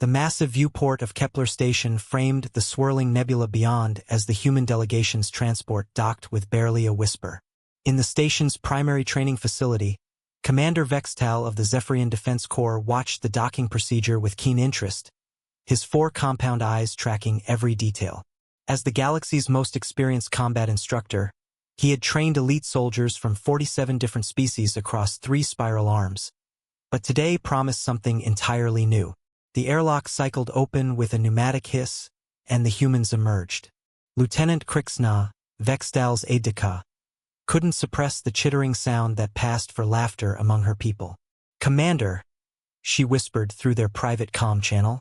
The massive viewport of Kepler Station framed the swirling nebula beyond as the human delegation's transport docked with barely a whisper. In the station's primary training facility, Commander Vextal of the Zephyrian Defense Corps watched the docking procedure with keen interest, his 4 compound eyes tracking every detail. As the galaxy's most experienced combat instructor, he had trained elite soldiers from 47 different species across 3 spiral arms. But today promised something entirely new. The airlock cycled open with a pneumatic hiss, and the humans emerged. Lieutenant Krixna, Vextal's aide-de-camp, couldn't suppress the chittering sound that passed for laughter among her people. "Commander," she whispered through their private comm channel,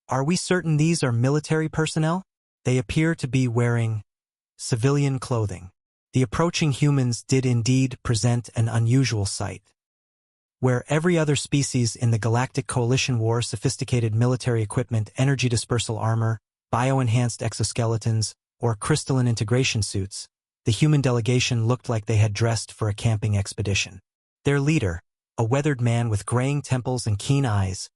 "are we certain these are military personnel? They appear to be wearing civilian clothing." The approaching humans did indeed present an unusual sight. Where every other species in the Galactic Coalition wore sophisticated military equipment, energy dispersal armor, bio-enhanced exoskeletons, or crystalline integration suits, the human delegation looked like they had dressed for a camping expedition. Their leader, a weathered man with graying temples and keen eyes,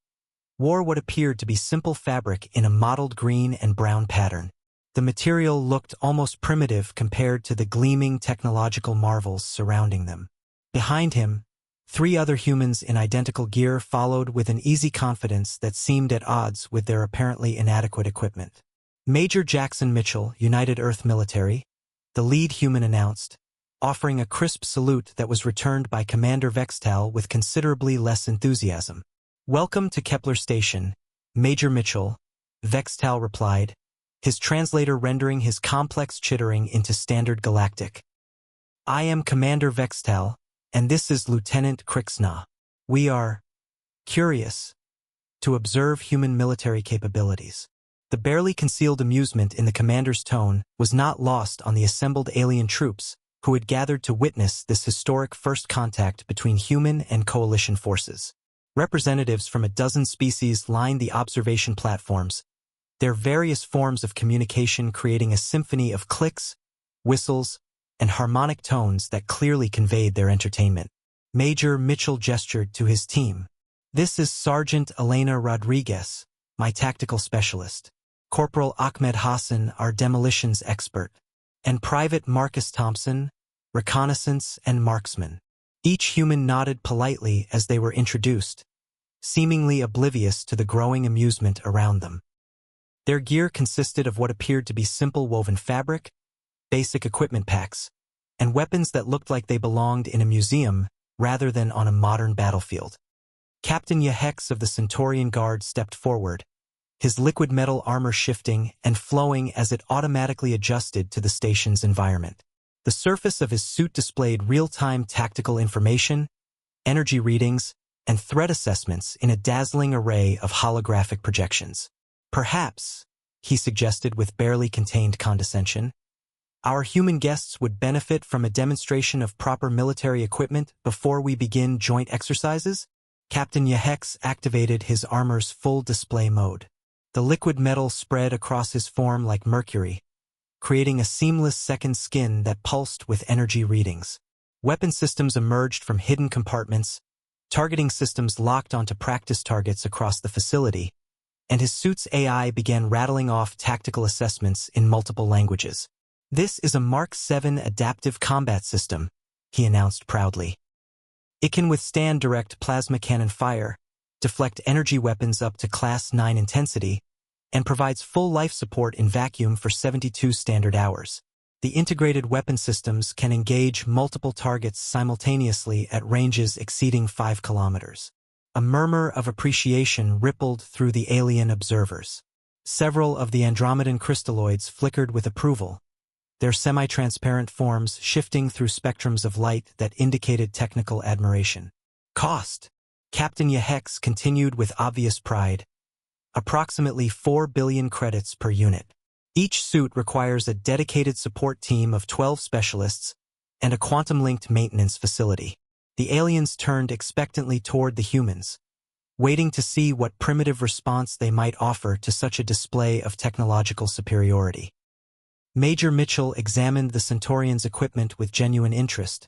wore what appeared to be simple fabric in a mottled green and brown pattern. The material looked almost primitive compared to the gleaming technological marvels surrounding them. Behind him, 3 other humans in identical gear followed with an easy confidence that seemed at odds with their apparently inadequate equipment. Major Jackson Mitchell, United Earth Military, the lead human announced, offering a crisp salute that was returned by Commander Vextal with considerably less enthusiasm. "Welcome to Kepler Station, Major Mitchell," Vextal replied, his translator rendering his complex chittering into standard Galactic. "I am Commander Vextal, and this is Lieutenant Krixna. We are curious to observe human military capabilities." The barely concealed amusement in the commander's tone was not lost on the assembled alien troops who had gathered to witness this historic first contact between human and coalition forces. Representatives from a dozen species lined the observation platforms, their various forms of communication creating a symphony of clicks, whistles, and harmonic tones that clearly conveyed their entertainment. Major Mitchell gestured to his team. "This is Sergeant Elena Rodriguez, my tactical specialist, Corporal Ahmed Hassan, our demolitions expert, and Private Marcus Thompson, reconnaissance and marksman." Each human nodded politely as they were introduced, seemingly oblivious to the growing amusement around them. Their gear consisted of what appeared to be simple woven fabric, basic equipment packs, and weapons that looked like they belonged in a museum rather than on a modern battlefield. Captain Yahex of the Centaurian Guard stepped forward, his liquid metal armor shifting and flowing as it automatically adjusted to the station's environment. The surface of his suit displayed real-time tactical information, energy readings, and threat assessments in a dazzling array of holographic projections. "Perhaps," he suggested with barely contained condescension, "our human guests would benefit from a demonstration of proper military equipment before we begin joint exercises?" Captain Yahex activated his armor's full display mode. The liquid metal spread across his form like mercury, creating a seamless second skin that pulsed with energy readings. Weapon systems emerged from hidden compartments, targeting systems locked onto practice targets across the facility, and his suit's AI began rattling off tactical assessments in multiple languages. "This is a Mark 7 adaptive combat system," he announced proudly. "It can withstand direct plasma cannon fire, deflect energy weapons up to Class 9 intensity, and provides full life support in vacuum for 72 standard hours. The integrated weapon systems can engage multiple targets simultaneously at ranges exceeding 5 kilometers. A murmur of appreciation rippled through the alien observers. Several of the Andromedan crystalloids flickered with approval, their semi-transparent forms shifting through spectrums of light that indicated technical admiration. "Cost," Captain Yahex continued with obvious pride, "approximately 4 billion credits per unit. Each suit requires a dedicated support team of 12 specialists and a quantum-linked maintenance facility." The aliens turned expectantly toward the humans, waiting to see what primitive response they might offer to such a display of technological superiority. Major Mitchell examined the Centaurian's equipment with genuine interest,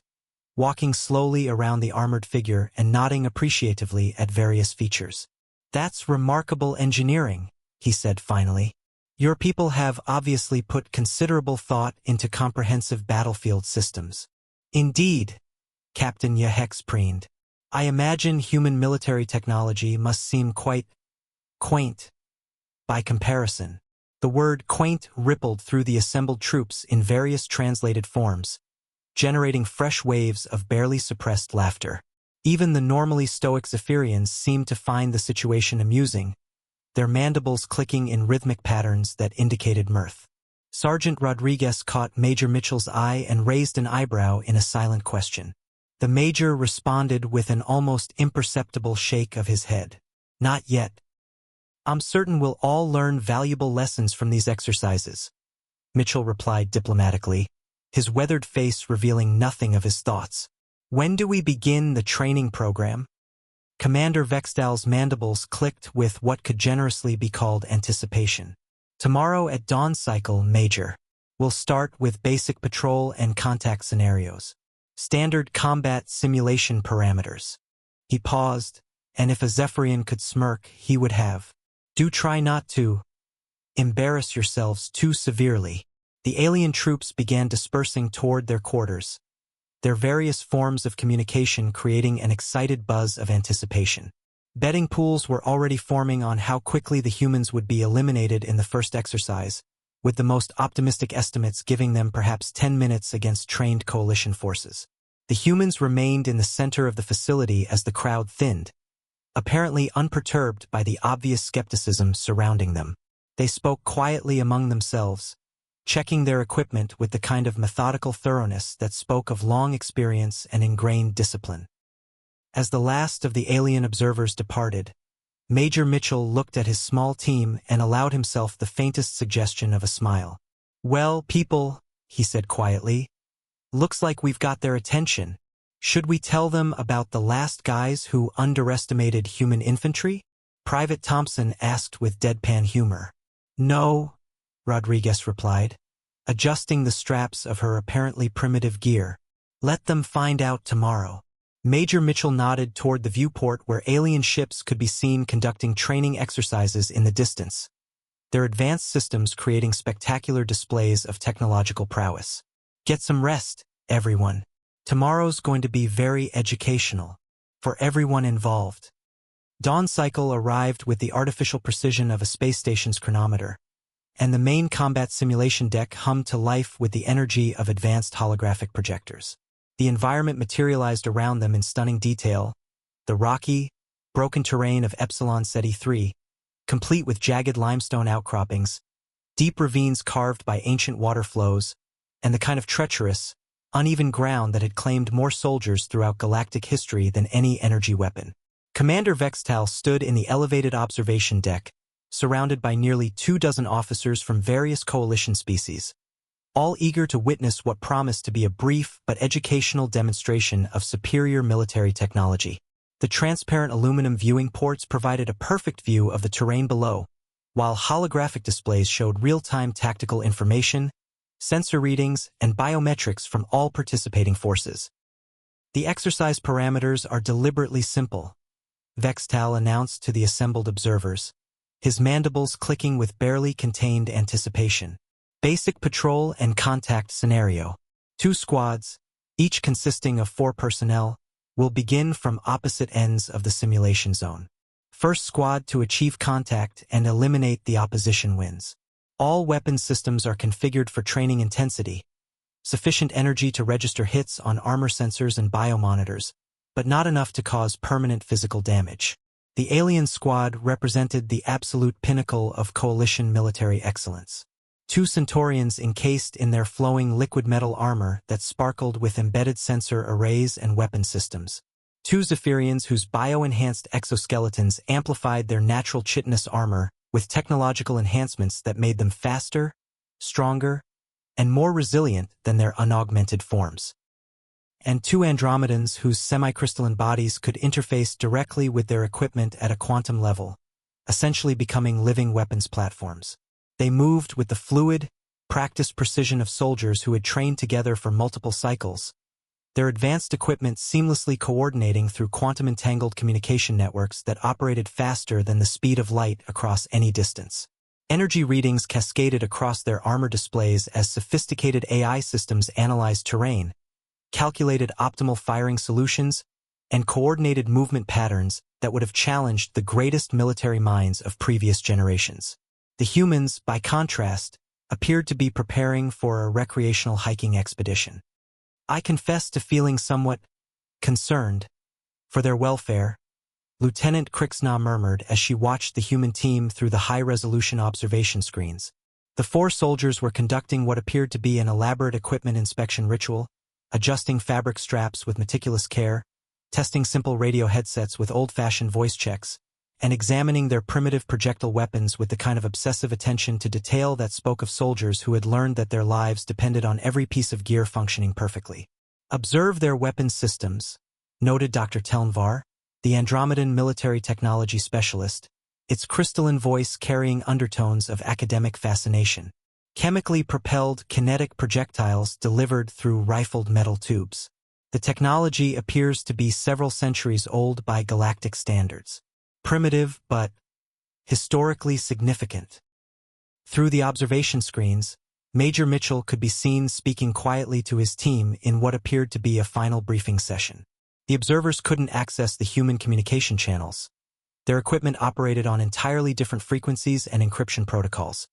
walking slowly around the armored figure and nodding appreciatively at various features. That's remarkable engineering, he said finally. Your people have obviously put considerable thought into comprehensive battlefield systems. Indeed, Captain Yahex preened. I imagine human military technology must seem quite quaint by comparison. The word quaint rippled through the assembled troops in various translated forms, generating fresh waves of barely suppressed laughter. Even the normally stoic Zephyrians seemed to find the situation amusing, their mandibles clicking in rhythmic patterns that indicated mirth. Sergeant Rodriguez caught Major Mitchell's eye and raised an eyebrow in a silent question. The Major responded with an almost imperceptible shake of his head. Not yet. I'm certain we'll all learn valuable lessons from these exercises, Mitchell replied diplomatically, his weathered face revealing nothing of his thoughts. When do we begin the training program? Commander Vextal's mandibles clicked with what could generously be called anticipation. Tomorrow at dawn cycle, Major. We'll start with basic patrol and contact scenarios. Standard combat simulation parameters. He paused, and if a Zephyrian could smirk, he would have. Do try not to embarrass yourselves too severely. The alien troops began dispersing toward their quarters, their various forms of communication creating an excited buzz of anticipation. Betting pools were already forming on how quickly the humans would be eliminated in the first exercise, with the most optimistic estimates giving them perhaps 10 minutes against trained coalition forces. The humans remained in the center of the facility as the crowd thinned, apparently unperturbed by the obvious skepticism surrounding them. They spoke quietly among themselves, checking their equipment with the kind of methodical thoroughness that spoke of long experience and ingrained discipline. As the last of the alien observers departed, Major Mitchell looked at his small team and allowed himself the faintest suggestion of a smile. Well, people, he said quietly, looks like we've got their attention. Should we tell them about the last guys who underestimated human infantry? Private Thompson asked with deadpan humor. No, Rodriguez replied, adjusting the straps of her apparently primitive gear. Let them find out tomorrow. Major Mitchell nodded toward the viewport where alien ships could be seen conducting training exercises in the distance, their advanced systems creating spectacular displays of technological prowess. Get some rest, everyone. Tomorrow's going to be very educational for everyone involved. Dawn cycle arrived with the artificial precision of a space station's chronometer, and the main combat simulation deck hummed to life with the energy of advanced holographic projectors. The environment materialized around them in stunning detail, the rocky, broken terrain of Epsilon Ceti 3, complete with jagged limestone outcroppings, deep ravines carved by ancient water flows, and the kind of treacherous, uneven ground that had claimed more soldiers throughout galactic history than any energy weapon. Commander Vextal stood in the elevated observation deck, surrounded by nearly 24 officers from various coalition species, all eager to witness what promised to be a brief but educational demonstration of superior military technology. The transparent aluminum viewing ports provided a perfect view of the terrain below, while holographic displays showed real-time tactical information, sensor readings, and biometrics from all participating forces. The exercise parameters are deliberately simple, Vextal announced to the assembled observers, his mandibles clicking with barely contained anticipation. Basic patrol and contact scenario. 2 squads, each consisting of 4 personnel, will begin from opposite ends of the simulation zone. First squad to achieve contact and eliminate the opposition wins. All weapon systems are configured for training intensity, sufficient energy to register hits on armor sensors and biomonitors, but not enough to cause permanent physical damage. The alien squad represented the absolute pinnacle of coalition military excellence. 2 Centaurians encased in their flowing liquid metal armor that sparkled with embedded sensor arrays and weapon systems. 2 Zephyrians whose bio-enhanced exoskeletons amplified their natural chitinous armor with technological enhancements that made them faster, stronger, and more resilient than their unaugmented forms. And 2 Andromedans whose semi-crystalline bodies could interface directly with their equipment at a quantum level, essentially becoming living weapons platforms. They moved with the fluid, practiced precision of soldiers who had trained together for multiple cycles, their advanced equipment seamlessly coordinating through quantum-entangled communication networks that operated faster than the speed of light across any distance. Energy readings cascaded across their armor displays as sophisticated AI systems analyzed terrain, calculated optimal firing solutions, and coordinated movement patterns that would have challenged the greatest military minds of previous generations. The humans, by contrast, appeared to be preparing for a recreational hiking expedition. I confess to feeling somewhat concerned for their welfare, Lieutenant Crixna murmured as she watched the human team through the high-resolution observation screens. The 4 soldiers were conducting what appeared to be an elaborate equipment inspection ritual, adjusting fabric straps with meticulous care, testing simple radio headsets with old-fashioned voice checks, and examining their primitive projectile weapons with the kind of obsessive attention to detail that spoke of soldiers who had learned that their lives depended on every piece of gear functioning perfectly. "Observe their weapons systems," noted Dr. Telnvar, the Andromedan military technology specialist, its crystalline voice carrying undertones of academic fascination. "Chemically propelled kinetic projectiles delivered through rifled metal tubes. The technology appears to be several centuries old by galactic standards. Primitive, but historically significant." Through the observation screens, Major Mitchell could be seen speaking quietly to his team in what appeared to be a final briefing session. The observers couldn't access the human communication channels. Their equipment operated on entirely different frequencies and encryption protocols.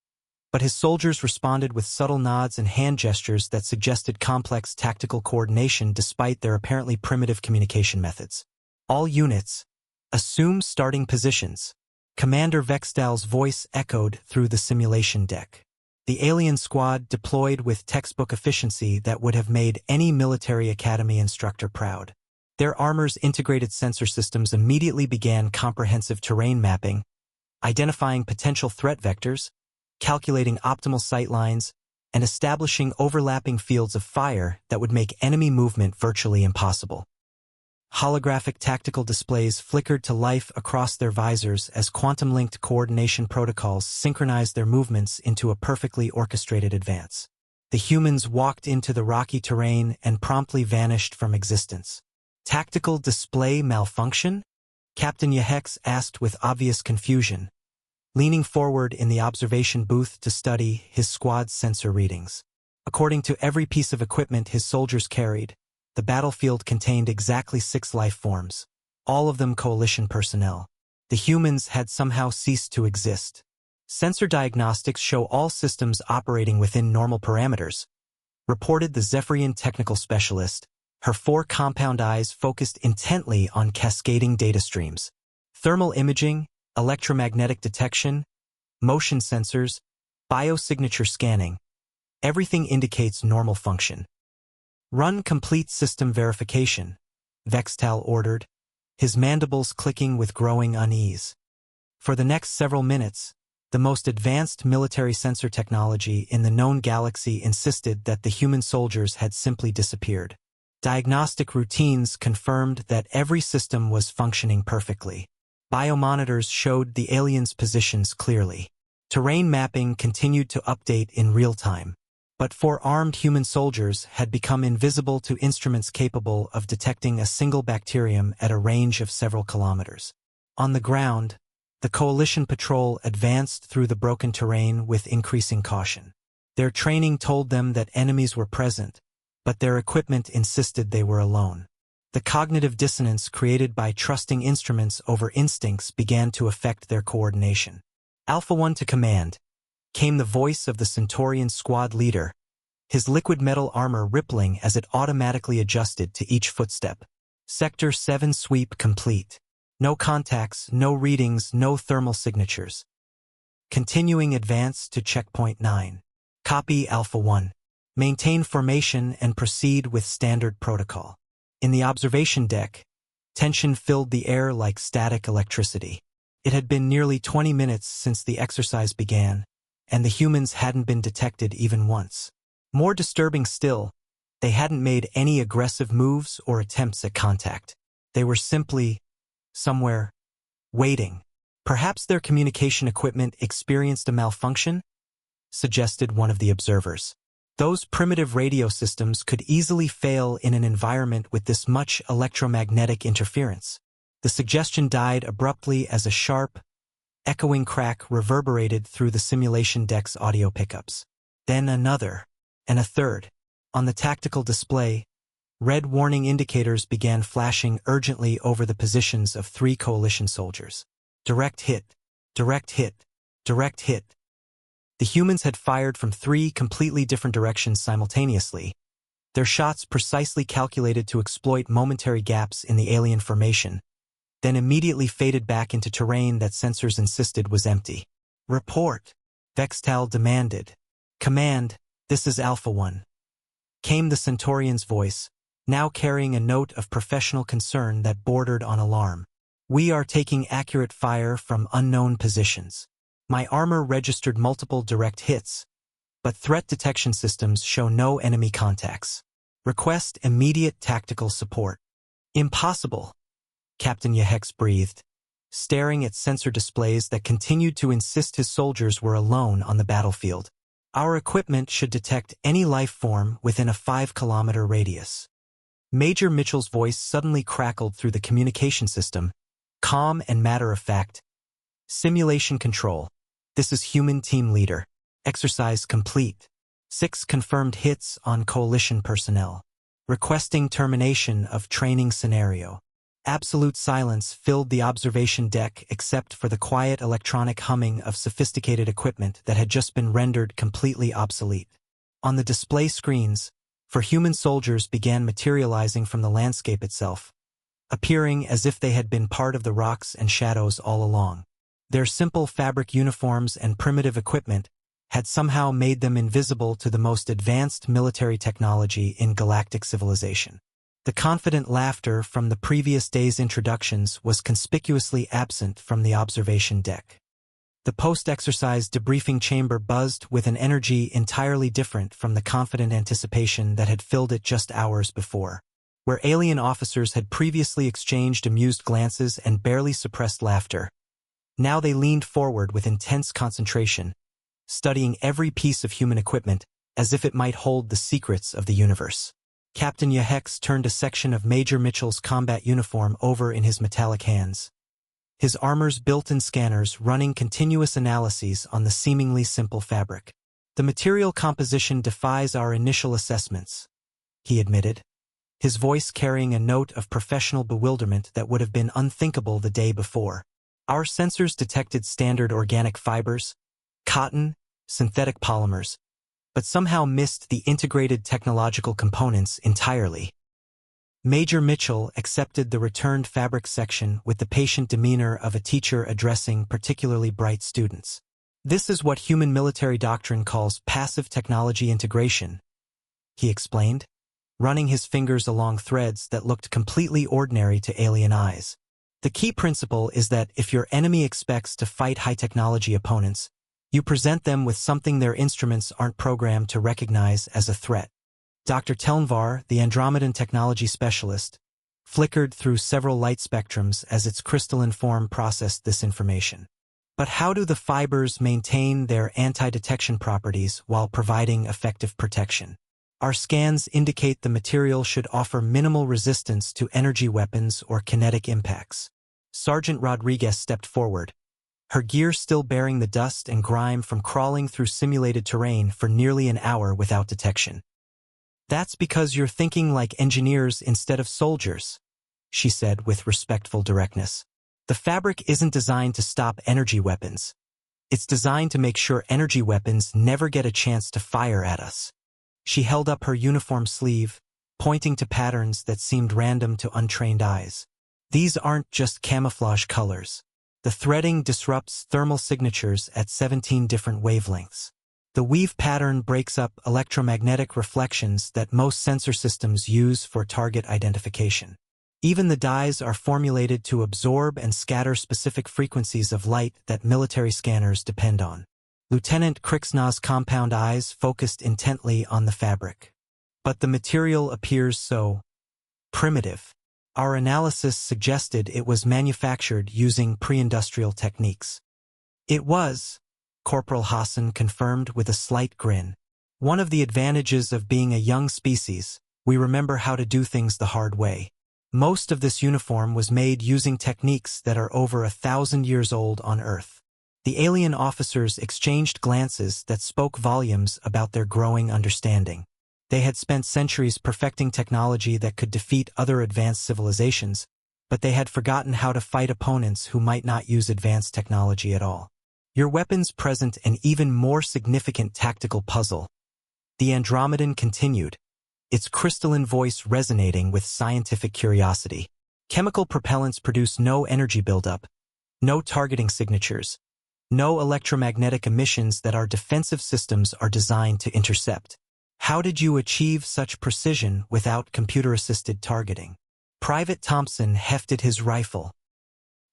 But his soldiers responded with subtle nods and hand gestures that suggested complex tactical coordination despite their apparently primitive communication methods. "All units, assume starting positions." Commander Vextal's voice echoed through the simulation deck. The alien squad deployed with textbook efficiency that would have made any military academy instructor proud. Their armor's integrated sensor systems immediately began comprehensive terrain mapping, identifying potential threat vectors, calculating optimal sight lines, and establishing overlapping fields of fire that would make enemy movement virtually impossible. Holographic tactical displays flickered to life across their visors as quantum-linked coordination protocols synchronized their movements into a perfectly orchestrated advance. The humans walked into the rocky terrain and promptly vanished from existence. "Tactical display malfunction?" Captain Yahex asked with obvious confusion, leaning forward in the observation booth to study his squad's sensor readings. According to every piece of equipment his soldiers carried, the battlefield contained exactly 6 life forms, all of them coalition personnel. The humans had somehow ceased to exist. "Sensor diagnostics show all systems operating within normal parameters," reported the Zephyrian technical specialist, her 4 compound eyes focused intently on cascading data streams. "Thermal imaging, electromagnetic detection, motion sensors, biosignature scanning. Everything indicates normal function." "Run complete system verification," Vextal ordered, his mandibles clicking with growing unease. For the next several minutes, the most advanced military sensor technology in the known galaxy insisted that the human soldiers had simply disappeared. Diagnostic routines confirmed that every system was functioning perfectly. Biomonitors showed the aliens' positions clearly. Terrain mapping continued to update in real time. But 4 armed human soldiers had become invisible to instruments capable of detecting a single bacterium at a range of several kilometers. On the ground, the coalition patrol advanced through the broken terrain with increasing caution. Their training told them that enemies were present, but their equipment insisted they were alone. The cognitive dissonance created by trusting instruments over instincts began to affect their coordination. "Alpha 1 to command," came the voice of the Centaurian squad leader, his liquid metal armor rippling as it automatically adjusted to each footstep. "Sector 7 sweep complete. No contacts, no readings, no thermal signatures. Continuing advance to checkpoint 9. Copy Alpha 1. Maintain formation and proceed with standard protocol." In the observation deck, tension filled the air like static electricity. It had been nearly 20 minutes since the exercise began, and the humans hadn't been detected even once. More disturbing still, they hadn't made any aggressive moves or attempts at contact. They were simply somewhere waiting. "Perhaps their communication equipment experienced a malfunction?" suggested one of the observers. Those primitive radio systems could easily fail in an environment with this much electromagnetic interference. The suggestion died abruptly as a sharp, echoing crack reverberated through the simulation deck's audio pickups. Then another, and a third. On the tactical display, red warning indicators began flashing urgently over the positions of 3 coalition soldiers. Direct hit, direct hit, direct hit. The humans had fired from 3 completely different directions simultaneously, their shots precisely calculated to exploit momentary gaps in the alien formation, then immediately faded back into terrain that sensors insisted was empty. Report, Vextal demanded. Command, this is Alpha 1. Came the Centaurian's voice, now carrying a note of professional concern that bordered on alarm. We are taking accurate fire from unknown positions. My armor registered multiple direct hits, but threat detection systems show no enemy contacts. Request immediate tactical support. Impossible, Captain Yahex breathed, staring at sensor displays that continued to insist his soldiers were alone on the battlefield. Our equipment should detect any life form within a 5-kilometer radius. Major Mitchell's voice suddenly crackled through the communication system, calm and matter-of-fact. Simulation control. This is human team leader. Exercise complete. 6 confirmed hits on coalition personnel. Requesting termination of training scenario. Absolute silence filled the observation deck except for the quiet electronic humming of sophisticated equipment that had just been rendered completely obsolete. On the display screens, human soldiers began materializing from the landscape itself, appearing as if they had been part of the rocks and shadows all along. Their simple fabric uniforms and primitive equipment had somehow made them invisible to the most advanced military technology in galactic civilization. The confident laughter from the previous day's introductions was conspicuously absent from the observation deck. The post-exercise debriefing chamber buzzed with an energy entirely different from the confident anticipation that had filled it just hours before. Where alien officers had previously exchanged amused glances and barely suppressed laughter, now they leaned forward with intense concentration, studying every piece of human equipment as if it might hold the secrets of the universe. Captain Yahex turned a section of Major Mitchell's combat uniform over in his metallic hands, his armor's built-in scanners running continuous analyses on the seemingly simple fabric. The material composition defies our initial assessments, he admitted, his voice carrying a note of professional bewilderment that would have been unthinkable the day before. Our sensors detected standard organic fibers, cotton, synthetic polymers, but somehow missed the integrated technological components entirely. Major Mitchell accepted the returned fabric section with the patient demeanor of a teacher addressing particularly bright students. This is what human military doctrine calls passive technology integration, he explained, running his fingers along threads that looked completely ordinary to alien eyes. The key principle is that if your enemy expects to fight high-technology opponents, you present them with something their instruments aren't programmed to recognize as a threat. Dr. Telnvar, the Andromedan technology specialist, flickered through several light spectrums as its crystalline form processed this information. But how do the fibers maintain their anti-detection properties while providing effective protection? Our scans indicate the material should offer minimal resistance to energy weapons or kinetic impacts. Sergeant Rodriguez stepped forward, her gear still bearing the dust and grime from crawling through simulated terrain for nearly an hour without detection. That's because you're thinking like engineers instead of soldiers, she said with respectful directness. The fabric isn't designed to stop energy weapons. It's designed to make sure energy weapons never get a chance to fire at us. She held up her uniform sleeve, pointing to patterns that seemed random to untrained eyes. These aren't just camouflage colors. The threading disrupts thermal signatures at 17 different wavelengths. The weave pattern breaks up electromagnetic reflections that most sensor systems use for target identification. Even the dyes are formulated to absorb and scatter specific frequencies of light that military scanners depend on. Lieutenant Krixna's compound eyes focused intently on the fabric. But the material appears so primitive. Our analysis suggested it was manufactured using pre-industrial techniques. It was, Corporal Hassan confirmed with a slight grin. One of the advantages of being a young species, we remember how to do things the hard way. Most of this uniform was made using techniques that are over 1,000 years old on Earth. The alien officers exchanged glances that spoke volumes about their growing understanding. They had spent centuries perfecting technology that could defeat other advanced civilizations, but they had forgotten how to fight opponents who might not use advanced technology at all. Your weapons present an even more significant tactical puzzle. The Andromedan continued, its crystalline voice resonating with scientific curiosity. Chemical propellants produce no energy buildup, no targeting signatures, no electromagnetic emissions that our defensive systems are designed to intercept. How did you achieve such precision without computer-assisted targeting? Private Thompson hefted his rifle,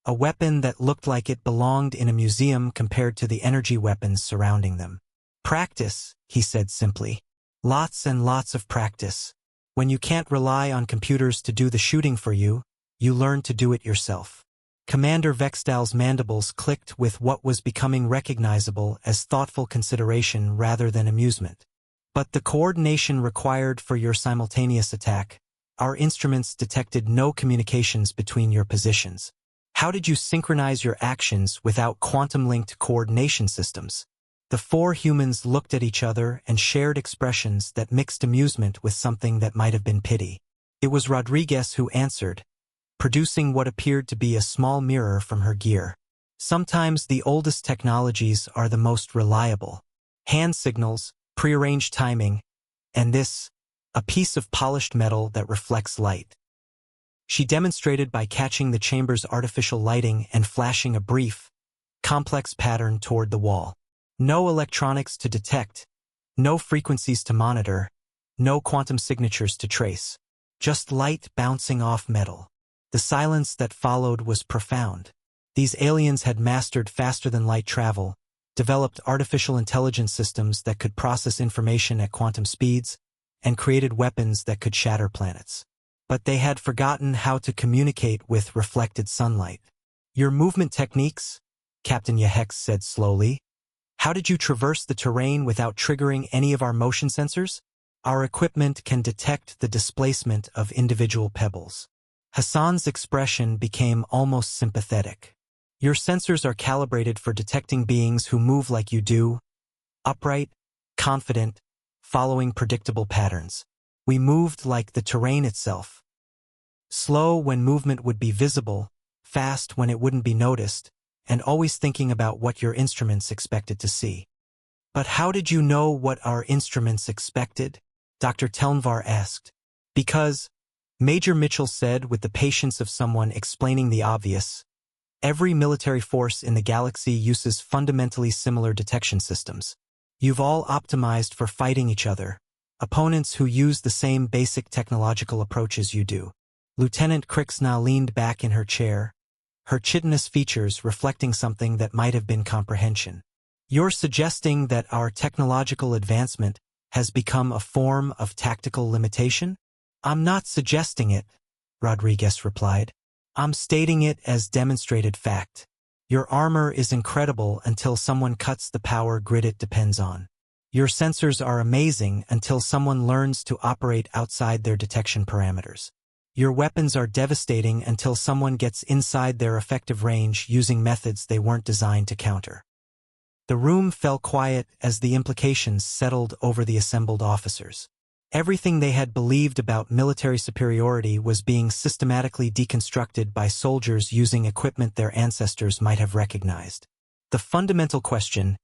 a weapon that looked like it belonged in a museum compared to the energy weapons surrounding them. Practice, he said simply. Lots and lots of practice. When you can't rely on computers to do the shooting for you, you learn to do it yourself. Commander Vextal's mandibles clicked with what was becoming recognizable as thoughtful consideration rather than amusement. But the coordination required for your simultaneous attack, our instruments detected no communications between your positions. How did you synchronize your actions without quantum-linked coordination systems? The four humans looked at each other and shared expressions that mixed amusement with something that might have been pity. It was Rodriguez who answered, producing what appeared to be a small mirror from her gear. Sometimes the oldest technologies are the most reliable. Hand signals, prearranged timing, and this, a piece of polished metal that reflects light. She demonstrated by catching the chamber's artificial lighting and flashing a brief, complex pattern toward the wall. No electronics to detect, no frequencies to monitor, no quantum signatures to trace. Just light bouncing off metal. The silence that followed was profound. These aliens had mastered faster-than-light travel, developed artificial intelligence systems that could process information at quantum speeds, and created weapons that could shatter planets. But they had forgotten how to communicate with reflected sunlight. Your movement techniques, Captain Yahex said slowly. How did you traverse the terrain without triggering any of our motion sensors? Our equipment can detect the displacement of individual pebbles. Hassan's expression became almost sympathetic. Your sensors are calibrated for detecting beings who move like you do, upright, confident, following predictable patterns. We moved like the terrain itself. Slow when movement would be visible, fast when it wouldn't be noticed, and always thinking about what your instruments expected to see. But how did you know what our instruments expected? Dr. Telnvar asked. Because, Major Mitchell said with the patience of someone explaining the obvious, every military force in the galaxy uses fundamentally similar detection systems. You've all optimized for fighting each other, opponents who use the same basic technological approaches you do. Lieutenant Krixna leaned back in her chair, her chitinous features reflecting something that might have been comprehension. You're suggesting that our technological advancement has become a form of tactical limitation? I'm not suggesting it, Rodriguez replied. I'm stating it as demonstrated fact. Your armor is incredible until someone cuts the power grid it depends on. Your sensors are amazing until someone learns to operate outside their detection parameters. Your weapons are devastating until someone gets inside their effective range using methods they weren't designed to counter. The room fell quiet as the implications settled over the assembled officers. Everything they had believed about military superiority was being systematically deconstructed by soldiers using equipment their ancestors might have recognized. The fundamental question,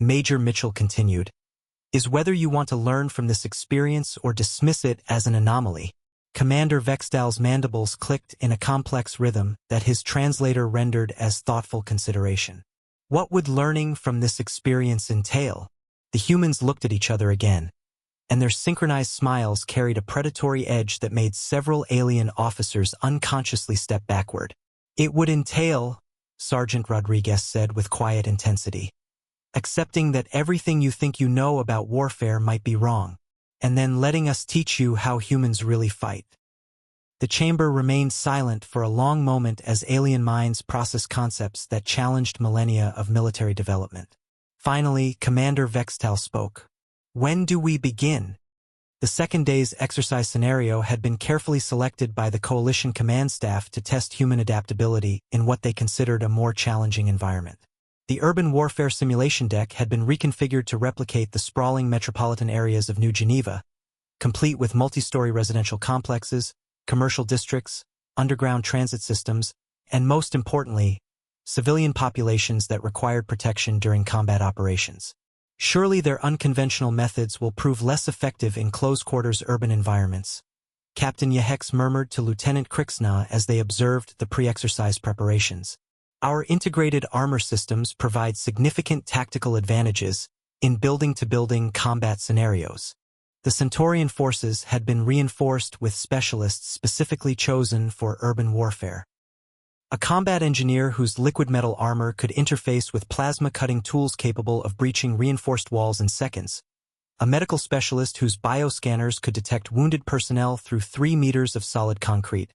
Major Mitchell continued, is whether you want to learn from this experience or dismiss it as an anomaly. Commander Vextal's mandibles clicked in a complex rhythm that his translator rendered as thoughtful consideration. What would learning from this experience entail? The humans looked at each other again, and their synchronized smiles carried a predatory edge that made several alien officers unconsciously step backward. It would entail, Sergeant Rodriguez said with quiet intensity, accepting that everything you think you know about warfare might be wrong, and then letting us teach you how humans really fight. The chamber remained silent for a long moment as alien minds processed concepts that challenged millennia of military development. Finally, Commander Vextal spoke. When do we begin? The second day's exercise scenario had been carefully selected by the coalition command staff to test human adaptability in what they considered a more challenging environment. The urban warfare simulation deck had been reconfigured to replicate the sprawling metropolitan areas of New Geneva, complete with multi-story residential complexes, commercial districts, underground transit systems, and most importantly, civilian populations that required protection during combat operations. Surely their unconventional methods will prove less effective in close-quarters urban environments, Captain Yehex murmured to Lieutenant Krixna as they observed the pre-exercise preparations. Our integrated armor systems provide significant tactical advantages in building-to-building combat scenarios. The Centaurian forces had been reinforced with specialists specifically chosen for urban warfare. A combat engineer whose liquid metal armor could interface with plasma-cutting tools capable of breaching reinforced walls in seconds. A medical specialist whose bioscanners could detect wounded personnel through 3 meters of solid concrete.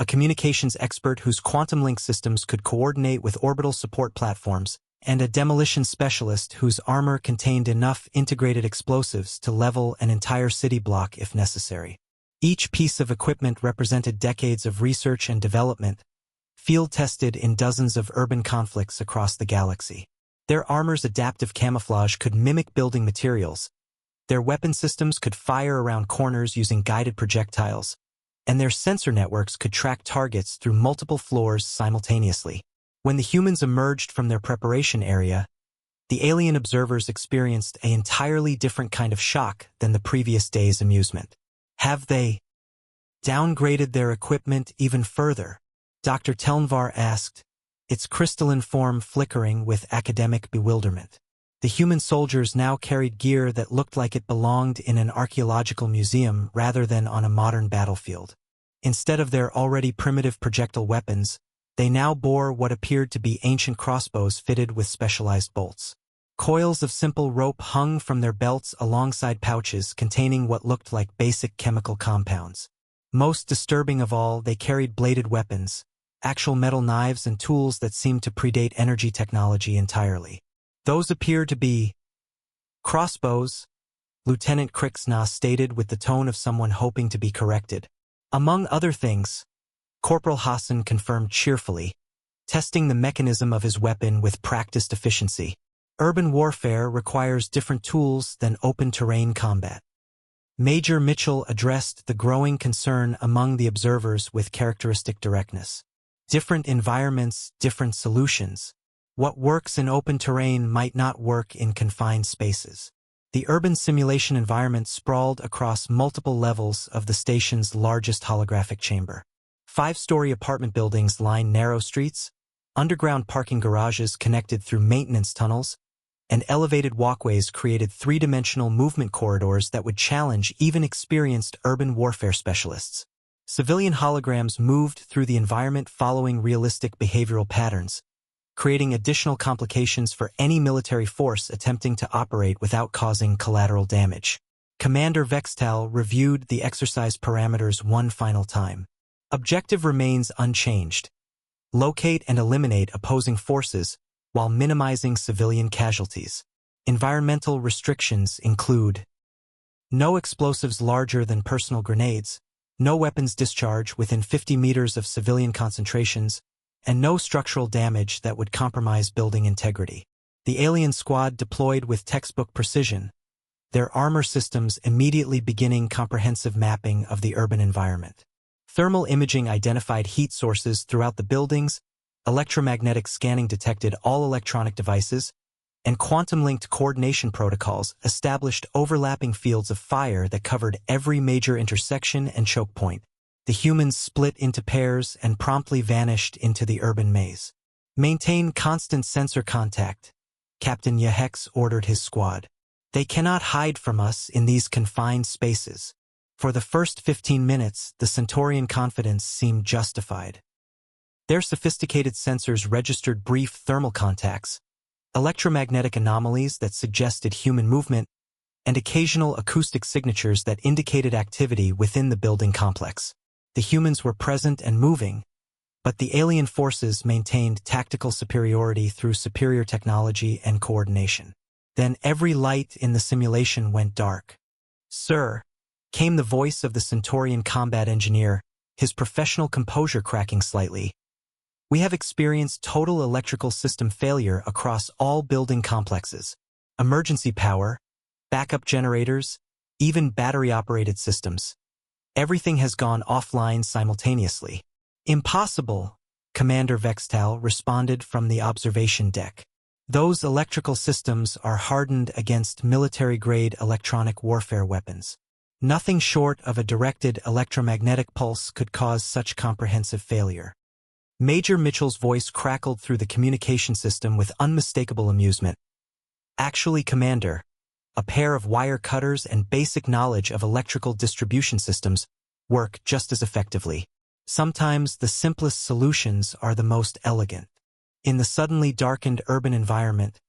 A communications expert whose quantum link systems could coordinate with orbital support platforms, and a demolition specialist whose armor contained enough integrated explosives to level an entire city block if necessary. Each piece of equipment represented decades of research and development, field-tested in dozens of urban conflicts across the galaxy. Their armor's adaptive camouflage could mimic building materials, their weapon systems could fire around corners using guided projectiles, and their sensor networks could track targets through multiple floors simultaneously. When the humans emerged from their preparation area, the alien observers experienced an entirely different kind of shock than the previous day's amusement. Have they downgraded their equipment even further? Dr. Telnvar asked, its crystalline form flickering with academic bewilderment. The human soldiers now carried gear that looked like it belonged in an archaeological museum rather than on a modern battlefield. Instead of their already primitive projectile weapons, they now bore what appeared to be ancient crossbows fitted with specialized bolts. Coils of simple rope hung from their belts alongside pouches containing what looked like basic chemical compounds. Most disturbing of all, they carried bladed weapons, actual metal knives and tools that seemed to predate energy technology entirely. Those appear to be crossbows, Lieutenant Krixna stated with the tone of someone hoping to be corrected. Among other things, Corporal Hassan confirmed cheerfully, testing the mechanism of his weapon with practiced efficiency. Urban warfare requires different tools than open-terrain combat. Major Mitchell addressed the growing concern among the observers with characteristic directness. Different environments, different solutions. What works in open terrain might not work in confined spaces. The urban simulation environment sprawled across multiple levels of the station's largest holographic chamber. 5-story apartment buildings lined narrow streets, underground parking garages connected through maintenance tunnels, and elevated walkways created 3-dimensional movement corridors that would challenge even experienced urban warfare specialists. Civilian holograms moved through the environment following realistic behavioral patterns, creating additional complications for any military force attempting to operate without causing collateral damage. Commander Vextal reviewed the exercise parameters one final time. Objective remains unchanged. Locate and eliminate opposing forces while minimizing civilian casualties. Environmental restrictions include no explosives larger than personal grenades, no weapons discharge within 50 meters of civilian concentrations, and no structural damage that would compromise building integrity. The alien squad deployed with textbook precision, their armor systems immediately beginning comprehensive mapping of the urban environment. Thermal imaging identified heat sources throughout the buildings, electromagnetic scanning detected all electronic devices, and quantum-linked coordination protocols established overlapping fields of fire that covered every major intersection and choke point. The humans split into pairs and promptly vanished into the urban maze. Maintain constant sensor contact, Captain Yehex ordered his squad. They cannot hide from us in these confined spaces. For the first 15 minutes, the Centaurian confidence seemed justified. Their sophisticated sensors registered brief thermal contacts, electromagnetic anomalies that suggested human movement, and occasional acoustic signatures that indicated activity within the building complex. The humans were present and moving, but the alien forces maintained tactical superiority through superior technology and coordination. Then every light in the simulation went dark. "Sir," came the voice of the Centaurian combat engineer, his professional composure cracking slightly. "We have experienced total electrical system failure across all building complexes. Emergency power, backup generators, even battery-operated systems. Everything has gone offline simultaneously." "Impossible," Commander Vextal responded from the observation deck. "Those electrical systems are hardened against military-grade electronic warfare weapons. Nothing short of a directed electromagnetic pulse could cause such comprehensive failure." Major Mitchell's voice crackled through the communication system with unmistakable amusement. "Actually, Commander, a pair of wire cutters and basic knowledge of electrical distribution systems work just as effectively. Sometimes the simplest solutions are the most elegant." In the suddenly darkened urban environment,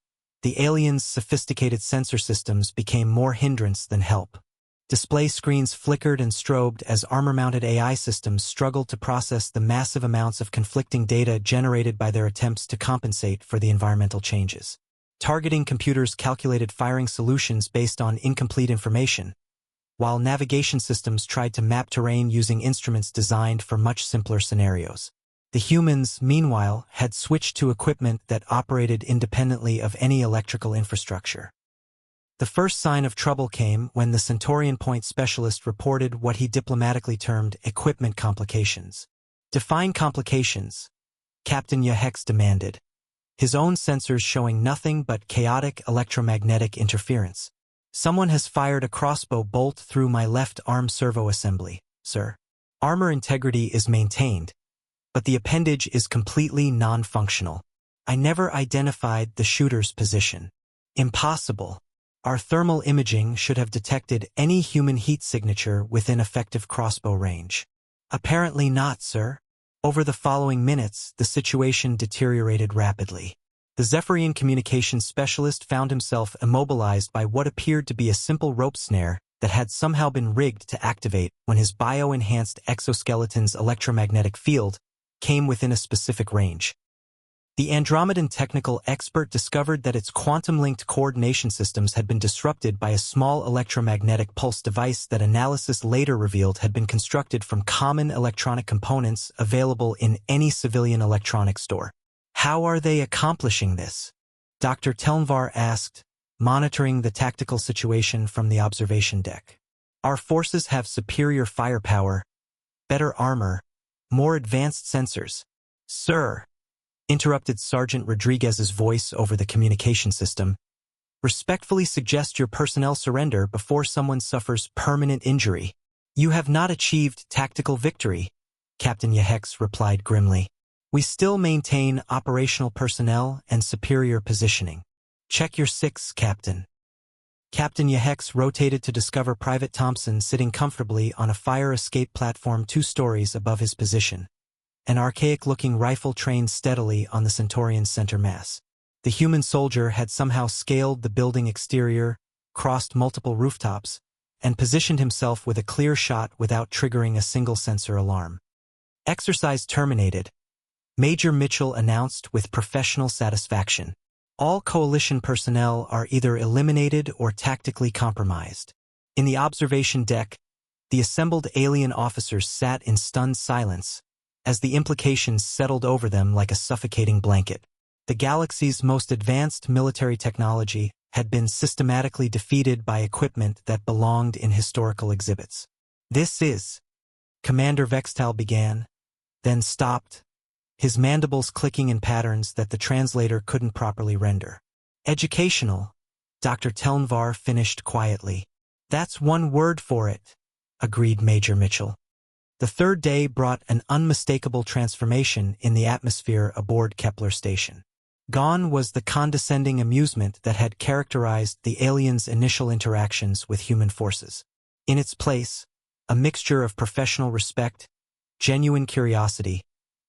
the aliens' sophisticated sensor systems became more hindrance than help. Display screens flickered and strobed as armor-mounted AI systems struggled to process the massive amounts of conflicting data generated by their attempts to compensate for the environmental changes. Targeting computers calculated firing solutions based on incomplete information, while navigation systems tried to map terrain using instruments designed for much simpler scenarios. The humans, meanwhile, had switched to equipment that operated independently of any electrical infrastructure. The first sign of trouble came when the Centaurian Point specialist reported what he diplomatically termed equipment complications. "Define complications," Captain Yahex demanded, his own sensors showing nothing but chaotic electromagnetic interference. "Someone has fired a crossbow bolt through my left arm servo assembly, sir. Armor integrity is maintained, but the appendage is completely non-functional. I never identified the shooter's position." "Impossible. Our thermal imaging should have detected any human heat signature within effective crossbow range." "Apparently not, sir." Over the following minutes, the situation deteriorated rapidly. The Zephyrian communications specialist found himself immobilized by what appeared to be a simple rope snare that had somehow been rigged to activate when his bio-enhanced exoskeleton's electromagnetic field came within a specific range. The Andromedan technical expert discovered that its quantum-linked coordination systems had been disrupted by a small electromagnetic pulse device that analysis later revealed had been constructed from common electronic components available in any civilian electronics store. "How are they accomplishing this?" Dr. Telnvar asked, monitoring the tactical situation from the observation deck. "Our forces have superior firepower, better armor, more advanced sensors." "Sir," interrupted Sergeant Rodriguez's voice over the communication system, "respectfully suggest your personnel surrender before someone suffers permanent injury." "You have not achieved tactical victory," Captain Yahex replied grimly. "We still maintain operational personnel and superior positioning." "Check your 6, Captain." Captain Yahex rotated to discover Private Thompson sitting comfortably on a fire escape platform 2 stories above his position. An archaic-looking rifle trained steadily on the Centaurian's center mass. The human soldier had somehow scaled the building exterior, crossed multiple rooftops, and positioned himself with a clear shot without triggering a single sensor alarm. "Exercise terminated," Major Mitchell announced with professional satisfaction. "All coalition personnel are either eliminated or tactically compromised." In the observation deck, the assembled alien officers sat in stunned silence as the implications settled over them like a suffocating blanket. The galaxy's most advanced military technology had been systematically defeated by equipment that belonged in historical exhibits. "This is," Commander Vextal began, then stopped, his mandibles clicking in patterns that the translator couldn't properly render. "Educational," Dr. Telnvar finished quietly. "That's one word for it," agreed Major Mitchell. The third day brought an unmistakable transformation in the atmosphere aboard Kepler Station. Gone was the condescending amusement that had characterized the aliens' initial interactions with human forces. In its place, a mixture of professional respect, genuine curiosity,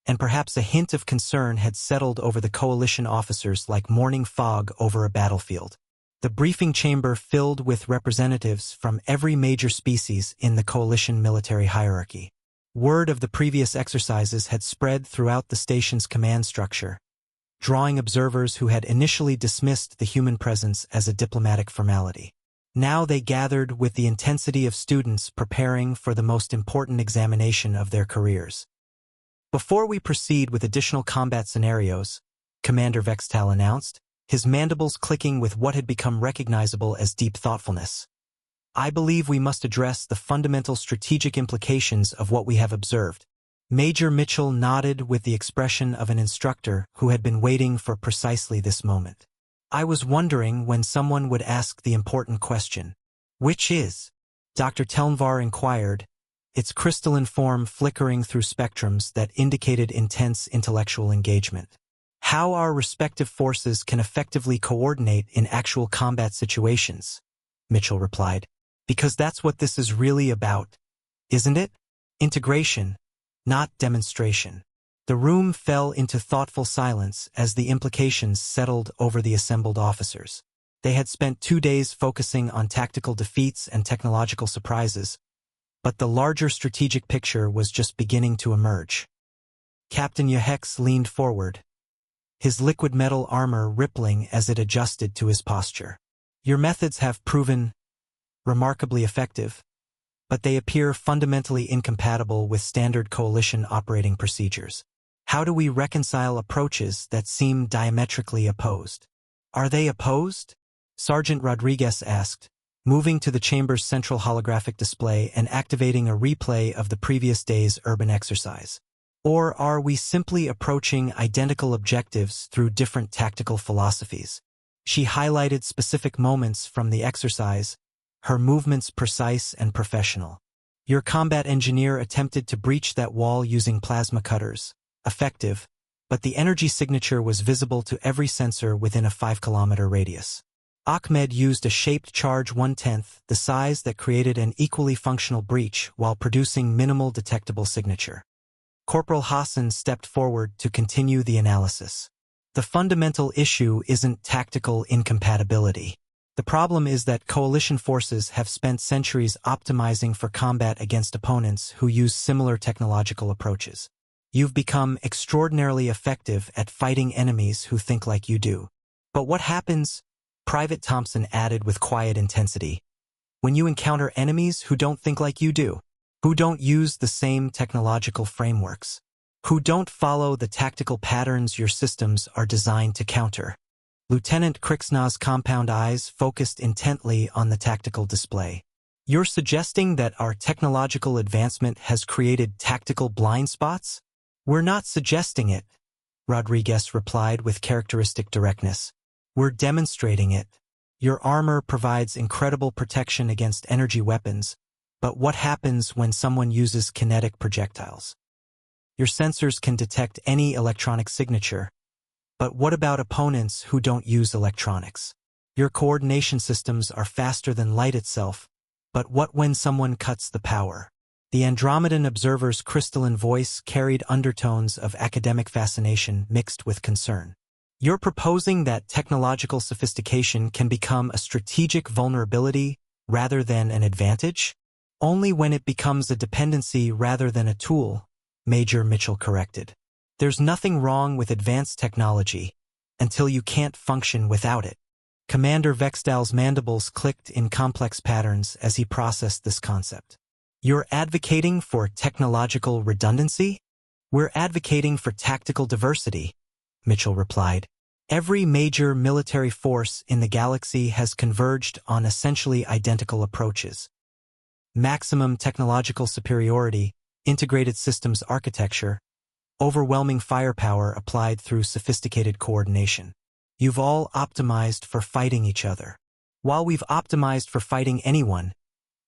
and perhaps a hint of concern had settled over the coalition officers like morning fog over a battlefield. The briefing chamber filled with representatives from every major species in the coalition military hierarchy. Word of the previous exercises had spread throughout the station's command structure, drawing observers who had initially dismissed the human presence as a diplomatic formality. Now they gathered with the intensity of students preparing for the most important examination of their careers. Before we proceed with additional combat scenarios, Commander Vextal announced, his mandibles clicking with what had become recognizable as deep thoughtfulness. I believe we must address the fundamental strategic implications of what we have observed. Major Mitchell nodded with the expression of an instructor who had been waiting for precisely this moment. I was wondering when someone would ask the important question. Which is? Dr. Telnvar inquired, its crystalline form flickering through spectrums that indicated intense intellectual engagement. How our respective forces can effectively coordinate in actual combat situations, Mitchell replied. Because that's what this is really about, isn't it? Integration, not demonstration. The room fell into thoughtful silence as the implications settled over the assembled officers. They had spent 2 days focusing on tactical defeats and technological surprises, but the larger strategic picture was just beginning to emerge. Captain Yahex leaned forward, his liquid metal armor rippling as it adjusted to his posture. Your methods have proven remarkably effective, but they appear fundamentally incompatible with standard coalition operating procedures. How do we reconcile approaches that seem diametrically opposed? Are they opposed? Sergeant Rodriguez asked, moving to the chamber's central holographic display and activating a replay of the previous day's urban exercise. Or are we simply approaching identical objectives through different tactical philosophies? She highlighted specific moments from the exercise, her movements precise and professional. Your combat engineer attempted to breach that wall using plasma cutters. Effective, but the energy signature was visible to every sensor within a 5-kilometer radius. Ahmed used a shaped charge 1/10 the size that created an equally functional breach while producing minimal detectable signature. Corporal Hassan stepped forward to continue the analysis. The fundamental issue isn't tactical incompatibility. The problem is that coalition forces have spent centuries optimizing for combat against opponents who use similar technological approaches. You've become extraordinarily effective at fighting enemies who think like you do. But what happens? Private Thompson added with quiet intensity. When you encounter enemies who don't think like you do, who don't use the same technological frameworks, who don't follow the tactical patterns your systems are designed to counter. Lieutenant Krixna's compound eyes focused intently on the tactical display. You're suggesting that our technological advancement has created tactical blind spots? We're not suggesting it, Rodriguez replied with characteristic directness. We're demonstrating it. Your armor provides incredible protection against energy weapons, but what happens when someone uses kinetic projectiles? Your sensors can detect any electronic signature, but what about opponents who don't use electronics? Your coordination systems are faster than light itself, but what when someone cuts the power? The Andromedan observer's crystalline voice carried undertones of academic fascination mixed with concern. You're proposing that technological sophistication can become a strategic vulnerability rather than an advantage? Only when it becomes a dependency rather than a tool, Major Mitchell corrected. There's nothing wrong with advanced technology until you can't function without it. Commander Vextal's mandibles clicked in complex patterns as he processed this concept. You're advocating for technological redundancy? We're advocating for tactical diversity, Mitchell replied. Every major military force in the galaxy has converged on essentially identical approaches. Maximum technological superiority, integrated systems architecture, overwhelming firepower applied through sophisticated coordination. You've all optimized for fighting each other. While we've optimized for fighting anyone,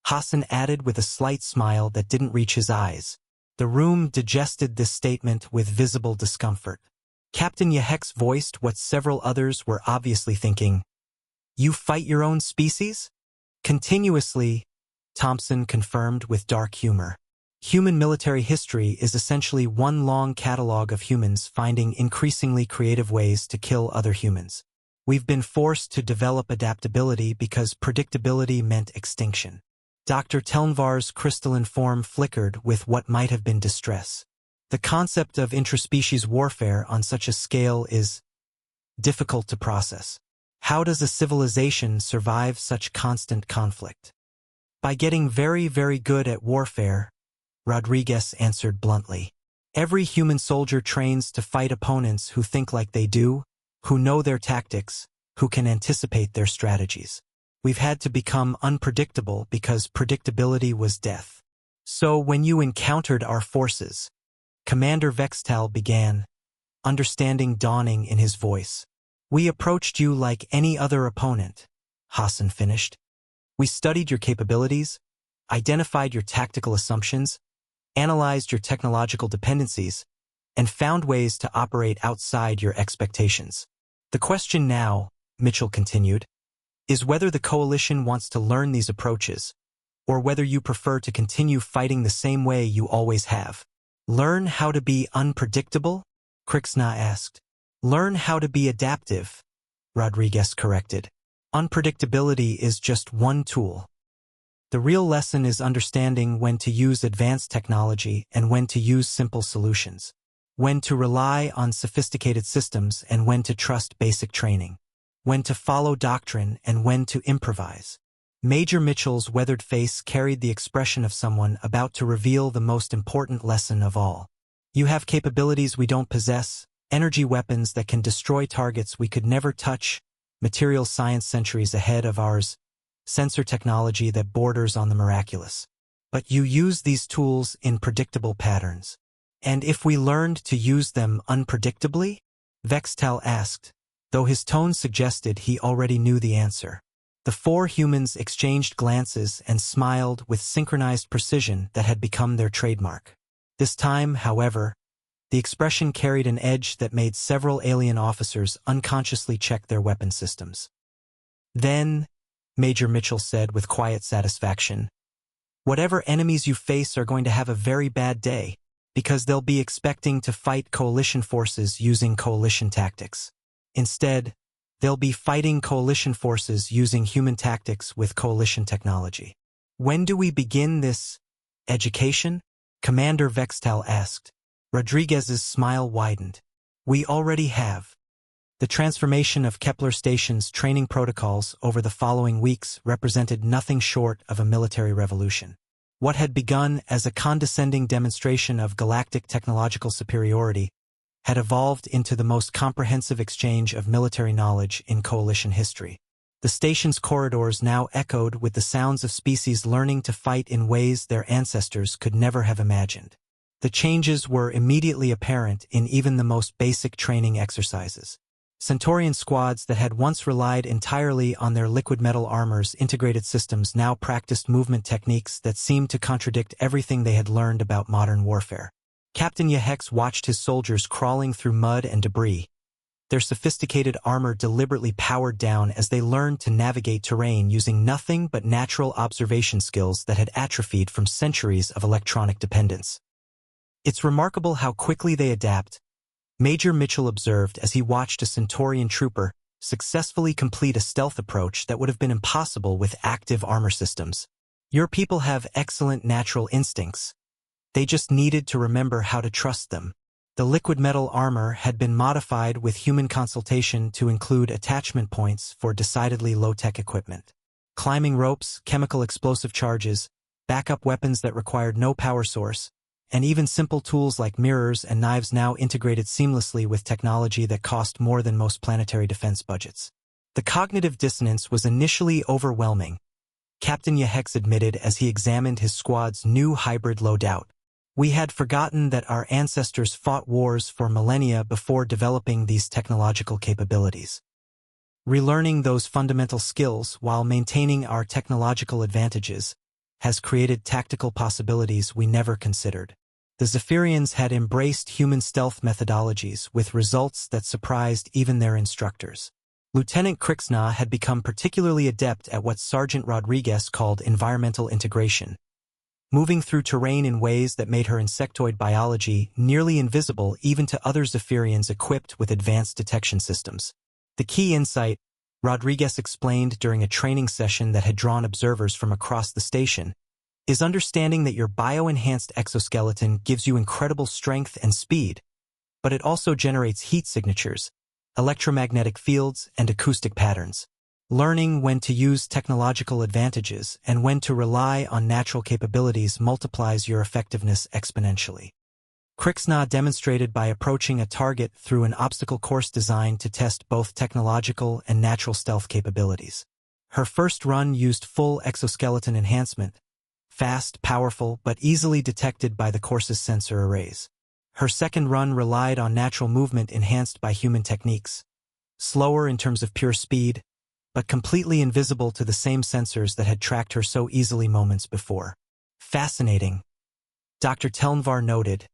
Hassan added with a slight smile that didn't reach his eyes. The room digested this statement with visible discomfort. Captain Yahex voiced what several others were obviously thinking. You fight your own species? Continuously, Thompson confirmed with dark humor. Human military history is essentially one long catalog of humans finding increasingly creative ways to kill other humans. We've been forced to develop adaptability because predictability meant extinction. Dr. Telnvar's crystalline form flickered with what might have been distress. The concept of intraspecies warfare on such a scale is difficult to process. How does a civilization survive such constant conflict? By getting very, very good at warfare, Rodriguez answered bluntly. Every human soldier trains to fight opponents who think like they do, who know their tactics, who can anticipate their strategies. We've had to become unpredictable because predictability was death. So when you encountered our forces, Commander Vextal began, understanding dawning in his voice. We approached you like any other opponent, Hassan finished. We studied your capabilities, identified your tactical assumptions, analyzed your technological dependencies, and found ways to operate outside your expectations. The question now, Mitchell continued, is whether the coalition wants to learn these approaches, or whether you prefer to continue fighting the same way you always have. Learn how to be unpredictable? Krixna asked. Learn how to be adaptive, Rodriguez corrected. Unpredictability is just one tool. The real lesson is understanding when to use advanced technology and when to use simple solutions, when to rely on sophisticated systems and when to trust basic training, when to follow doctrine and when to improvise. Major Mitchell's weathered face carried the expression of someone about to reveal the most important lesson of all. You have capabilities we don't possess, energy weapons that can destroy targets we could never touch, material science centuries ahead of ours, sensor technology that borders on the miraculous. But you use these tools in predictable patterns. And if we learned to use them unpredictably? Vextal asked, though his tone suggested he already knew the answer. The four humans exchanged glances and smiled with synchronized precision that had become their trademark. This time, however, the expression carried an edge that made several alien officers unconsciously check their weapon systems. Then, Major Mitchell said with quiet satisfaction, whatever enemies you face are going to have a very bad day, because they'll be expecting to fight coalition forces using coalition tactics. Instead, they'll be fighting coalition forces using human tactics with coalition technology. When do we begin this education? Commander Vextal asked. Rodriguez's smile widened. We already have. The transformation of Kepler Station's training protocols over the following weeks represented nothing short of a military revolution. What had begun as a condescending demonstration of galactic technological superiority had evolved into the most comprehensive exchange of military knowledge in coalition history. The station's corridors now echoed with the sounds of species learning to fight in ways their ancestors could never have imagined. The changes were immediately apparent in even the most basic training exercises. Centaurian squads that had once relied entirely on their liquid metal armor's integrated systems now practiced movement techniques that seemed to contradict everything they had learned about modern warfare. Captain Yehex watched his soldiers crawling through mud and debris, their sophisticated armor deliberately powered down as they learned to navigate terrain using nothing but natural observation skills that had atrophied from centuries of electronic dependence. It's remarkable how quickly they adapt, Major Mitchell observed as he watched a Centaurian trooper successfully complete a stealth approach that would have been impossible with active armor systems. Your people have excellent natural instincts. They just needed to remember how to trust them. The liquid metal armor had been modified with human consultation to include attachment points for decidedly low-tech equipment. Climbing ropes, chemical explosive charges, backup weapons that required no power source, and even simple tools like mirrors and knives now integrated seamlessly with technology that cost more than most planetary defense budgets. The cognitive dissonance was initially overwhelming, Captain Yehex admitted as he examined his squad's new hybrid loadout. We had forgotten that our ancestors fought wars for millennia before developing these technological capabilities. Relearning those fundamental skills while maintaining our technological advantages has created tactical possibilities we never considered. The Zephyrians had embraced human stealth methodologies with results that surprised even their instructors. Lieutenant Krixna had become particularly adept at what Sergeant Rodriguez called environmental integration, moving through terrain in ways that made her insectoid biology nearly invisible even to other Zephyrians equipped with advanced detection systems. The key insight, Rodriguez explained during a training session that had drawn observers from across the station, is understanding that your bio-enhanced exoskeleton gives you incredible strength and speed, but it also generates heat signatures, electromagnetic fields, and acoustic patterns. Learning when to use technological advantages and when to rely on natural capabilities multiplies your effectiveness exponentially. Krixna demonstrated by approaching a target through an obstacle course designed to test both technological and natural stealth capabilities. Her first run used full exoskeleton enhancement, fast, powerful, but easily detected by the course's sensor arrays. Her second run relied on natural movement enhanced by human techniques, slower in terms of pure speed, but completely invisible to the same sensors that had tracked her so easily moments before. Fascinating, Dr. Telnvar noted,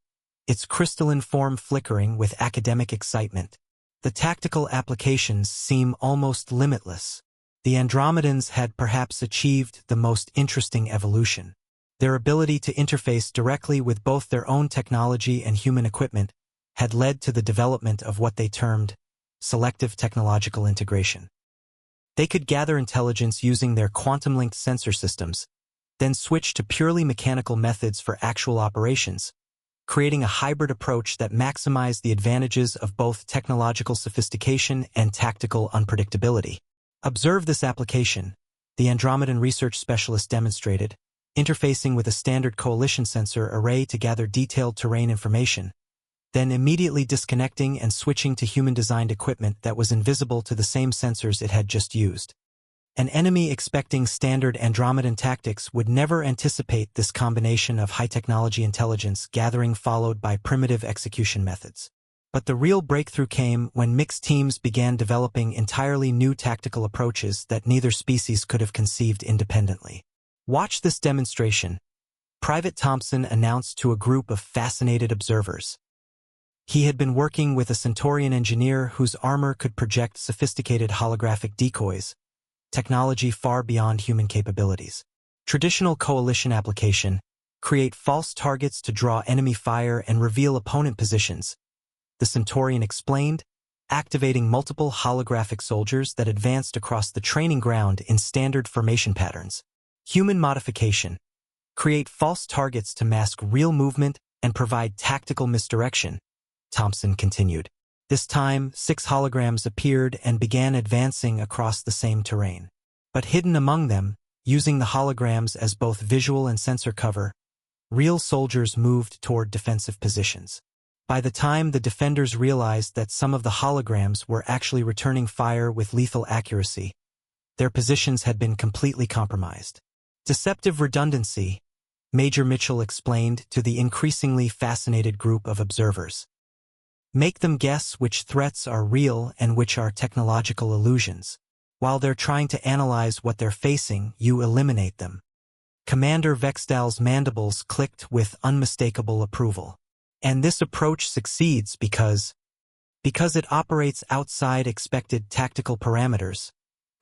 its crystalline form flickering with academic excitement. The tactical applications seem almost limitless. The Andromedans had perhaps achieved the most interesting evolution. Their ability to interface directly with both their own technology and human equipment had led to the development of what they termed selective technological integration. They could gather intelligence using their quantum-linked sensor systems, then switch to purely mechanical methods for actual operations, creating a hybrid approach that maximized the advantages of both technological sophistication and tactical unpredictability. Observe this application, the Andromedan research specialist demonstrated, interfacing with a standard coalition sensor array to gather detailed terrain information, then immediately disconnecting and switching to human-designed equipment that was invisible to the same sensors it had just used. An enemy expecting standard Andromedan tactics would never anticipate this combination of high-technology intelligence gathering followed by primitive execution methods. But the real breakthrough came when mixed teams began developing entirely new tactical approaches that neither species could have conceived independently. Watch this demonstration, Private Thompson announced to a group of fascinated observers. He had been working with a Centaurian engineer whose armor could project sophisticated holographic decoys, technology far beyond human capabilities. Traditional coalition application, create false targets to draw enemy fire and reveal opponent positions, the Centaurian explained, activating multiple holographic soldiers that advanced across the training ground in standard formation patterns. Human modification, create false targets to mask real movement and provide tactical misdirection, Thompson continued. This time, 6 holograms appeared and began advancing across the same terrain. But hidden among them, using the holograms as both visual and sensor cover, real soldiers moved toward defensive positions. By the time the defenders realized that some of the holograms were actually returning fire with lethal accuracy, their positions had been completely compromised. Deceptive redundancy, Major Mitchell explained to the increasingly fascinated group of observers. Make them guess which threats are real and which are technological illusions. While they're trying to analyze what they're facing, you eliminate them. Commander Vexdal's mandibles clicked with unmistakable approval. And this approach succeeds because it operates outside expected tactical parameters,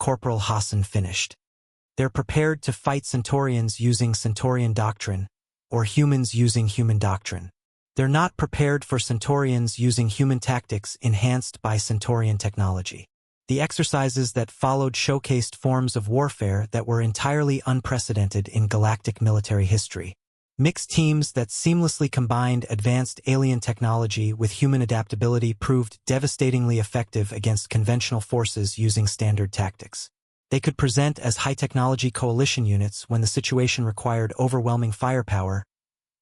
Corporal Hassan finished. They're prepared to fight Centaurians using Centaurian doctrine, or humans using human doctrine. They're not prepared for Centaurians using human tactics enhanced by Centaurian technology. The exercises that followed showcased forms of warfare that were entirely unprecedented in galactic military history. Mixed teams that seamlessly combined advanced alien technology with human adaptability proved devastatingly effective against conventional forces using standard tactics. They could present as high-technology coalition units when the situation required overwhelming firepower,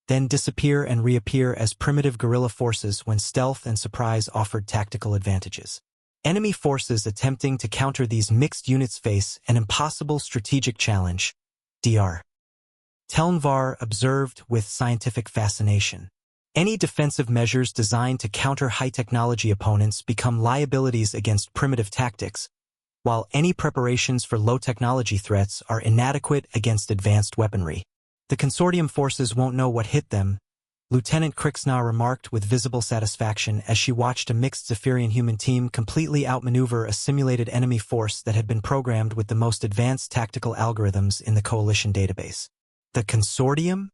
then disappear and reappear as primitive guerrilla forces when stealth and surprise offered tactical advantages. Enemy forces attempting to counter these mixed units face an impossible strategic challenge, Dr. Telnvar observed with scientific fascination. Any defensive measures designed to counter high-technology opponents become liabilities against primitive tactics, while any preparations for low-technology threats are inadequate against advanced weaponry. The consortium forces won't know what hit them, Lieutenant Krixna remarked with visible satisfaction as she watched a mixed Zephyrian human team completely outmaneuver a simulated enemy force that had been programmed with the most advanced tactical algorithms in the Coalition database. The consortium?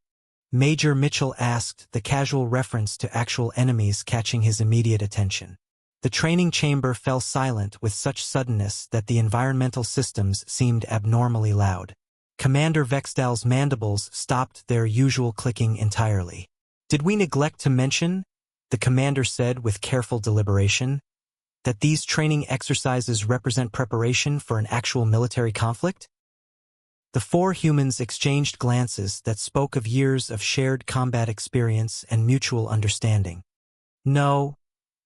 Major Mitchell asked, the casual reference to actual enemies catching his immediate attention. The training chamber fell silent with such suddenness that the environmental systems seemed abnormally loud. Commander Vexdal's mandibles stopped their usual clicking entirely. Did we neglect to mention? The commander said with careful deliberation. that these training exercises represent preparation for an actual military conflict? The four humans exchanged glances that spoke of years of shared combat experience and mutual understanding. "No,"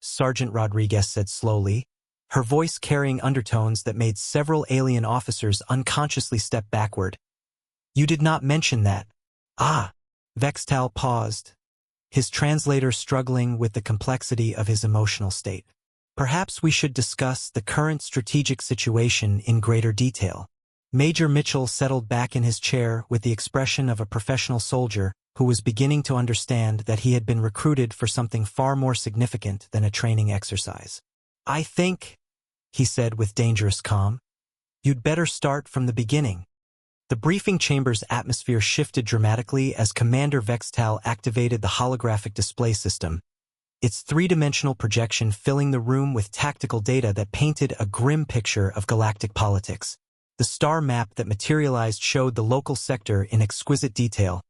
Sergeant Rodriguez said slowly, her voice carrying undertones that made several alien officers unconsciously step backward. "You did not mention that." "Ah." Vextal paused, his translator struggling with the complexity of his emotional state. "Perhaps we should discuss the current strategic situation in greater detail." Major Mitchell settled back in his chair with the expression of a professional soldier who was beginning to understand that he had been recruited for something far more significant than a training exercise. "I think," he said with dangerous calm, "you'd better start from the beginning." The briefing chamber's atmosphere shifted dramatically as Commander Vextal activated the holographic display system, its three-dimensional projection filling the room with tactical data that painted a grim picture of galactic politics. The star map that materialized showed the local sector in exquisite detail,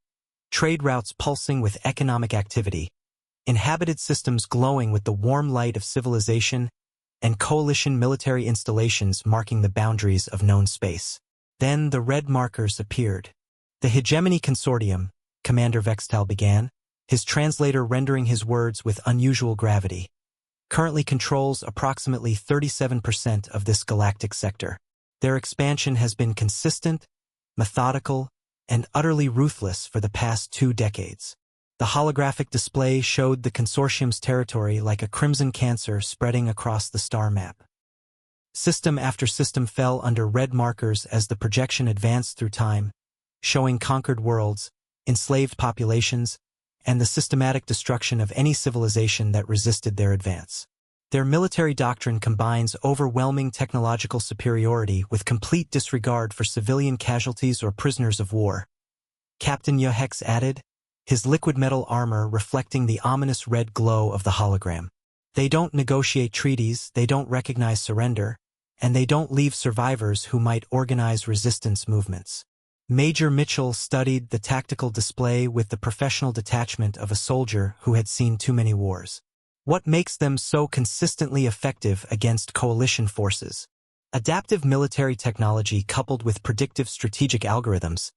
trade routes pulsing with economic activity, inhabited systems glowing with the warm light of civilization, and coalition military installations marking the boundaries of known space. Then the red markers appeared. "The Hegemony Consortium," Commander Vextal began, his translator rendering his words with unusual gravity, "currently controls approximately 37% of this galactic sector. Their expansion has been consistent, methodical, and utterly ruthless for the past 2 decades. The holographic display showed the consortium's territory like a crimson cancer spreading across the star map. System after system fell under red markers as the projection advanced through time, showing conquered worlds, enslaved populations, and the systematic destruction of any civilization that resisted their advance. Their military doctrine combines overwhelming technological superiority with complete disregard for civilian casualties or prisoners of war," Captain Yohex added, his liquid metal armor reflecting the ominous red glow of the hologram. "They don't negotiate treaties, they don't recognize surrender, and they don't leave survivors who might organize resistance movements." Major Mitchell studied the tactical display with the professional detachment of a soldier who had seen too many wars. "What makes them so consistently effective against coalition forces?" "Adaptive military technology coupled with predictive strategic algorithms,"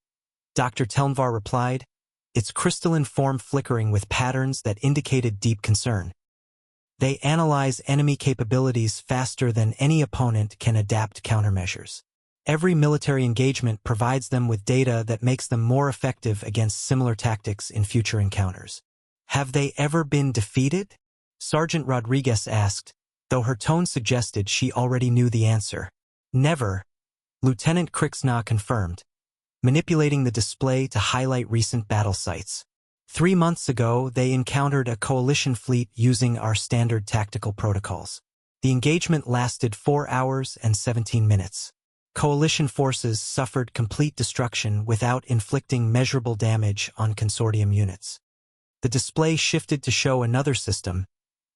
Dr. Telnvar replied, its crystalline form flickering with patterns that indicated deep concern. "They analyze enemy capabilities faster than any opponent can adapt countermeasures. Every military engagement provides them with data that makes them more effective against similar tactics in future encounters." "Have they ever been defeated?" Sergeant Rodriguez asked, though her tone suggested she already knew the answer. "Never," Lieutenant Crixna confirmed, manipulating the display to highlight recent battle sites. 3 months ago, they encountered a coalition fleet using our standard tactical protocols. The engagement lasted 4 hours and 17 minutes. Coalition forces suffered complete destruction without inflicting measurable damage on consortium units. The display shifted to show another system,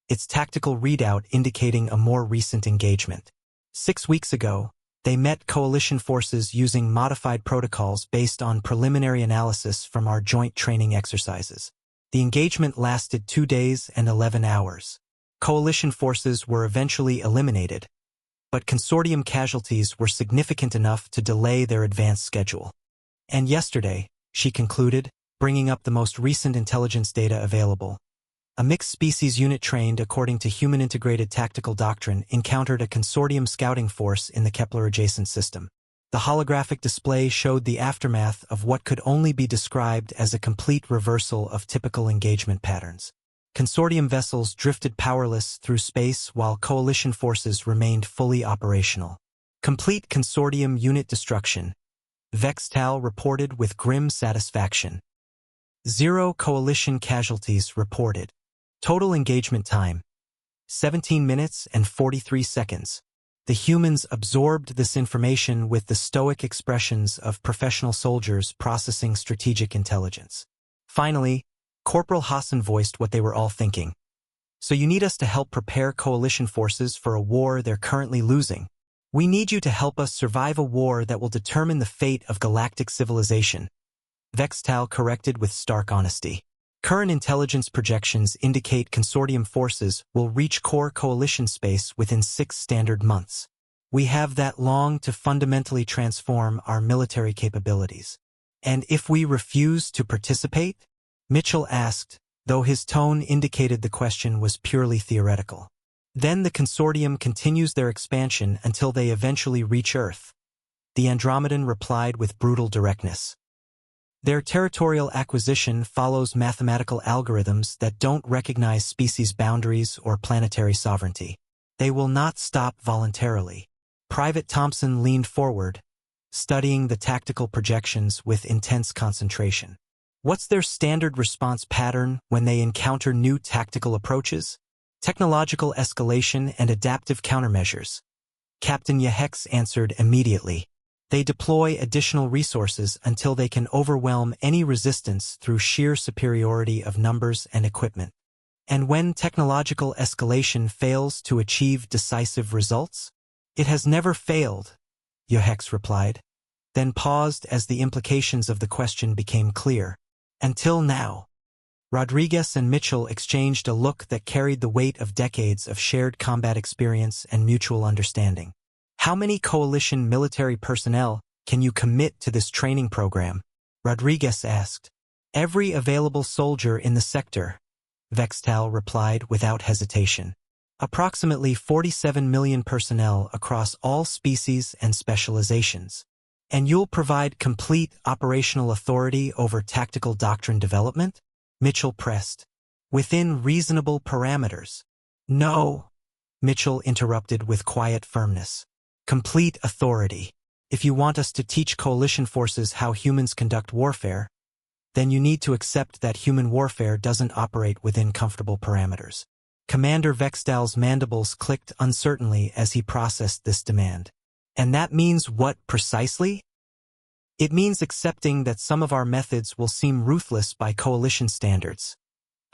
its tactical readout indicating a more recent engagement. 6 weeks ago, they met coalition forces using modified protocols based on preliminary analysis from our joint training exercises. The engagement lasted 2 days and 11 hours. Coalition forces were eventually eliminated, but consortium casualties were significant enough to delay their advance schedule. "And yesterday," she concluded, bringing up the most recent intelligence data available, "a mixed-species unit trained according to human integrated tactical doctrine encountered a consortium scouting force in the Kepler-adjacent system. The holographic display showed the aftermath of what could only be described as a complete reversal of typical engagement patterns. Consortium vessels drifted powerless through space while coalition forces remained fully operational. Complete consortium unit destruction," Vextal reported with grim satisfaction. 0 coalition casualties reported. Total engagement time, 17 minutes and 43 seconds. The humans absorbed this information with the stoic expressions of professional soldiers processing strategic intelligence. Finally, Corporal Hassan voiced what they were all thinking. "So you need us to help prepare coalition forces for a war they're currently losing. We need you to help us survive a war that will determine the fate of galactic civilization," Vextal corrected with stark honesty. Current intelligence projections indicate consortium forces will reach core coalition space within 6 standard months. We have that long to fundamentally transform our military capabilities. And if we refuse to participate? Mitchell asked, though his tone indicated the question was purely theoretical. Then the consortium continues their expansion until they eventually reach Earth. The Andromedan replied with brutal directness. Their territorial acquisition follows mathematical algorithms that don't recognize species boundaries or planetary sovereignty. They will not stop voluntarily. Private Thompson leaned forward, studying the tactical projections with intense concentration. What's their standard response pattern when they encounter new tactical approaches? Technological escalation and adaptive countermeasures. Captain Yahex answered immediately. They deploy additional resources until they can overwhelm any resistance through sheer superiority of numbers and equipment. And when technological escalation fails to achieve decisive results? It has never failed, Yahex replied, then paused as the implications of the question became clear. Until now. Rodriguez and Mitchell exchanged a look that carried the weight of decades of shared combat experience and mutual understanding. How many coalition military personnel can you commit to this training program? Rodriguez asked. Every available soldier in the sector, Vextal replied without hesitation. Approximately 47 million personnel across all species and specializations. And you'll provide complete operational authority over tactical doctrine development? Mitchell pressed. Within reasonable parameters. No, Mitchell interrupted with quiet firmness. Complete authority. If you want us to teach coalition forces how humans conduct warfare, then you need to accept that human warfare doesn't operate within comfortable parameters. Commander Vextal's mandibles clicked uncertainly as he processed this demand. And that means what precisely? It means accepting that some of our methods will seem ruthless by coalition standards.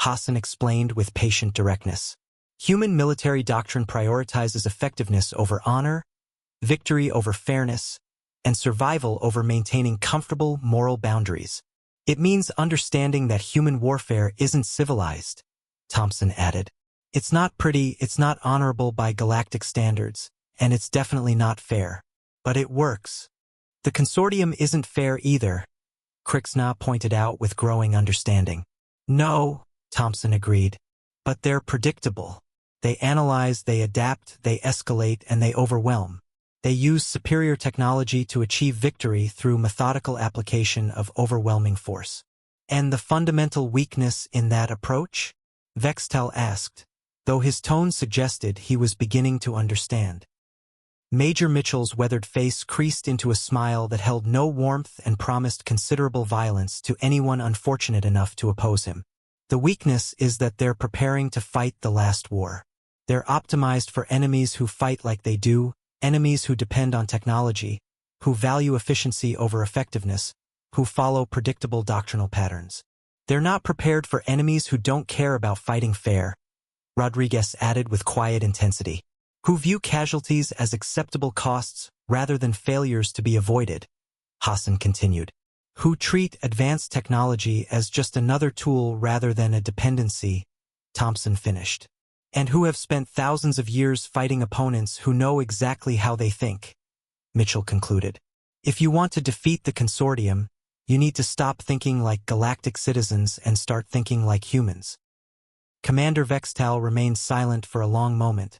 Hassan explained with patient directness. Human military doctrine prioritizes effectiveness over honor, victory over fairness, and survival over maintaining comfortable moral boundaries. It means understanding that human warfare isn't civilized, Thompson added. It's not pretty, it's not honorable by galactic standards, and it's definitely not fair. But it works. The consortium isn't fair either, Krixna pointed out with growing understanding. No, Thompson agreed. But they're predictable. They analyze, they adapt, they escalate, and they overwhelm. They use superior technology to achieve victory through methodical application of overwhelming force. And the fundamental weakness in that approach? Vextal asked, though his tone suggested he was beginning to understand. Major Mitchell's weathered face creased into a smile that held no warmth and promised considerable violence to anyone unfortunate enough to oppose him. The weakness is that they're preparing to fight the last war. They're optimized for enemies who fight like they do, enemies who depend on technology, who value efficiency over effectiveness, who follow predictable doctrinal patterns. They're not prepared for enemies who don't care about fighting fair, Rodriguez added with quiet intensity. Who view casualties as acceptable costs rather than failures to be avoided, Hassan continued. Who treat advanced technology as just another tool rather than a dependency, Thompson finished. And who have spent thousands of years fighting opponents who know exactly how they think, Mitchell concluded. If you want to defeat the consortium, you need to stop thinking like galactic citizens and start thinking like humans. Commander Vextal remained silent for a long moment,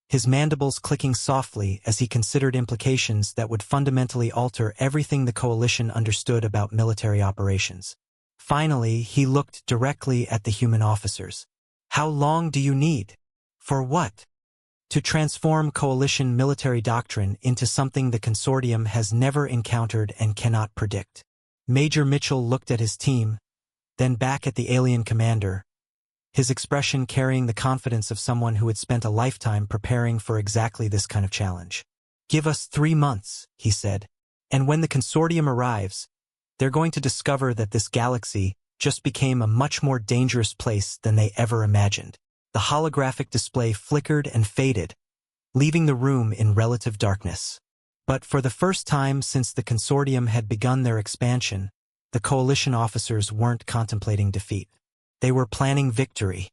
his mandibles clicking softly as he considered implications that would fundamentally alter everything the coalition understood about military operations. Finally, he looked directly at the human officers. How long do you need? For what? To transform coalition military doctrine into something the consortium has never encountered and cannot predict. Major Mitchell looked at his team, then back at the alien commander, his expression carrying the confidence of someone who had spent a lifetime preparing for exactly this kind of challenge. Give us 3 months, he said, and when the consortium arrives, they're going to discover that this galaxy just became a much more dangerous place than they ever imagined. The holographic display flickered and faded, leaving the room in relative darkness. But for the first time since the consortium had begun their expansion, the coalition officers weren't contemplating defeat. They were planning victory.